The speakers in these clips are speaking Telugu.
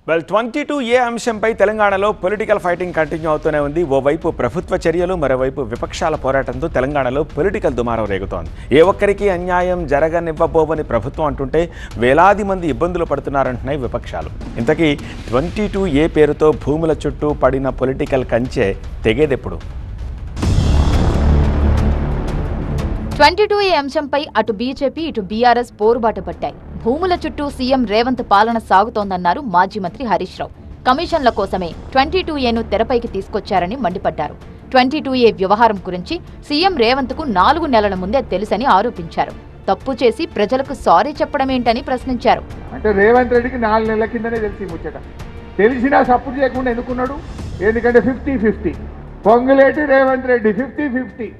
వెల్ 22A అంశంపై తెలంగాణలో పొలిటికల్ ఫైటింగ్ కంటిన్యూ అవుతూనే ఉంది. ఓవైపు ప్రభుత్వ చర్యలు, మరోవైపు విపక్షాల పోరాటంతో తెలంగాణలో పొలిటికల్ దుమారం రేగుతోంది. ఏ ఒక్కరికి అన్యాయం జరగనివ్వబోవని ప్రభుత్వం అంటుంటే వేలాది మంది ఇబ్బందులు పడుతున్నారంటున్నాయి విపక్షాలు. ఇంతకీ 22A పేరుతో భూముల చుట్టూ పడిన పొలిటికల్ కంచె తెగేదెప్పుడు? 22A అంశంపై అటు బీజేపీ ఇటు బీఆర్ఎస్ పోరుబాటు పట్టాయి. భూముల చుట్టూ సీఎం రేవంత్ పాలన సాగుతోందన్నారు మాజీ మంత్రి హరీష్ రావు. కమిషన్ల కోసమే 22Aను తెరపైకి తీసుకొచ్చారని మండిపడ్డారు. 22A వ్యవహారం గురించి సీఎం రేవంత్కు 4 నెలల ముందే తెలుసని ఆరోపించారు. తప్పు చేసి ప్రజలకు సారీ చెప్పడమేంటని ప్రశ్నించారు. అంటే రేవంత్ రెడ్డికి 4 నెలల కిందనే తెలిసి ముచ్చట. తెలిసినా సపోర్ట్ చేయకుండా ఎందుకున్నాడు? ఎందుకంటే 50-50 పొంగులేటి రేవంత్ రెడ్డి 50-50.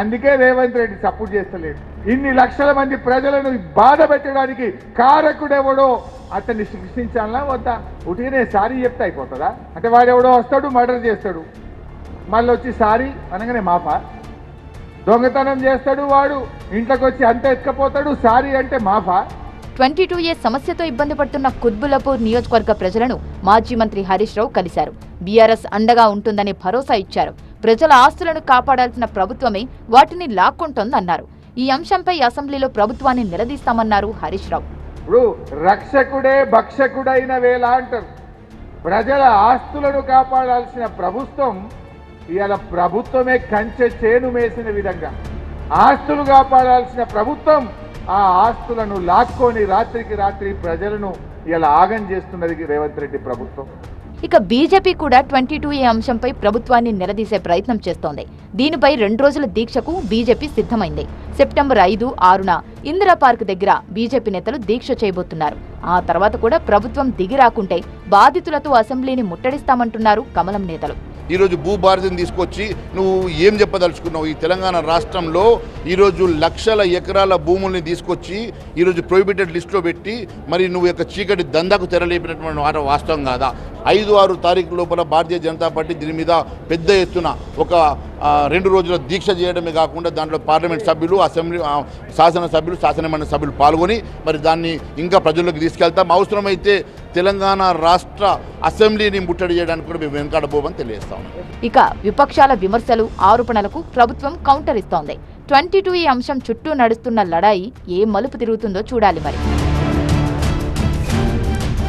అందుకే రేవంత్ రెడ్డి సపోర్ట్ చేస్తలేడు. ఇన్ని లక్షల మంది ప్రజలను బాధ పెట్టడానికి కారకుడెవడో అతన్ని శిక్షించాలనా వద్దా? ఉటినే సారీ చెప్తే అయిపోతుందా? అంటే వాడెవడో వస్తాడు, మర్డర్ చేస్తాడు, మళ్ళీ వచ్చి సారీ అనగానే మాఫా? దొంగతనం చేస్తాడు వాడు, ఇంట్లోకి వచ్చి అంత ఎత్తుకపోతాడు, సారీ అంటే మాఫా? 22A సమస్యతో ఇబ్బంది పడుతున్న కుత్బుల్లాపూర్ నియోజకవర్గ ప్రజలను మాజీ మంత్రి హరీష్ రావు కలిశారు. బీఆర్ఎస్ అండగా ఉంటుందని భరోసా ఇచ్చారు. ప్రజల ఆస్తులను కాపాడాల్సిన ప్రభుత్వమే వాటిని లాక్కుంటోందన్నారు. ఈ అంశంపై అసెంబ్లీలో ప్రభుత్వాన్ని నిలదీస్తామన్నారు హరీష్ రావు. ఇప్పుడు రక్షకుడే భక్షకుడైన వేళ అంటారు. ప్రజల ఆస్తులను కాపాడాల్సిన ప్రభుత్వం ఇవాళ ప్రభుత్వమే కంచె చేను మేసిన విధంగా ఆస్తులు కాపాడాల్సిన ప్రభుత్వం ఆ ఆస్తులను లాక్కొని రాత్రికి రాత్రి ప్రజలను ఇలా ఆగం చేస్తున్నది రేవంత్ రెడ్డి ప్రభుత్వం. ఇక బీజేపీ కూడా 22A అంశంపై ప్రభుత్వాన్ని నిలదీసే ప్రయత్నం చేస్తోంది. దీనిపై 2 రోజుల దీక్షకు బీజేపీ సిద్ధమైంది. సెప్టెంబర్ 5, 6న ఇందిరా పార్క్ దగ్గర బీజేపీ నేతలు దీక్ష చేయబోతున్నారు. ఆ తర్వాత కూడా ప్రభుత్వం దిగి రాకుంటే బాధితులతో అసెంబ్లీని ముట్టడిస్తామంటున్నారు కమలం నేతలు. ఈరోజు భూభారతిని తీసుకొచ్చి నువ్వు ఏం చెప్పదలుచుకున్నావు? ఈ తెలంగాణ రాష్ట్రంలో ఈరోజు లక్షల ఎకరాల భూముల్ని తీసుకొచ్చి ఈరోజు ప్రొహిబిటెడ్ లిస్టులో పెట్టి మరి నువ్వు యొక్క చీకటి దందాకు తెరలేపినటువంటి మాట వాస్తవం కాదా? 5-6 తారీఖు లోపల భారతీయ జనతా పార్టీ దీని మీద పెద్ద ఎత్తున ఒక 2 రోజుల దీక్ష చేయడమే కాకుండా దాంట్లో పార్లమెంట్ సభ్యులు, అసెంబ్లీ శాసనసభ్యులు, శాసనమండలి సభ్యులు పాల్గొని మరి దాన్ని ఇంకా ప్రజల్లోకి తీసుకెళ్తాం. అవసరమైతే తెలంగాణ రాష్ట్ర అసెంబ్లీని ముట్టడి చేయడానికి కూడా మేము వెనకాడబోమని తెలియజేస్తాం. ఇక విపక్షాల విమర్శలు, ఆరోపణలకు ప్రభుత్వం కౌంటర్ ఇస్తోంది. 22A అంశం చుట్టూ నడుస్తున్న లడాయి ఏ మలుపు తిరుగుతుందో చూడాలి మరి.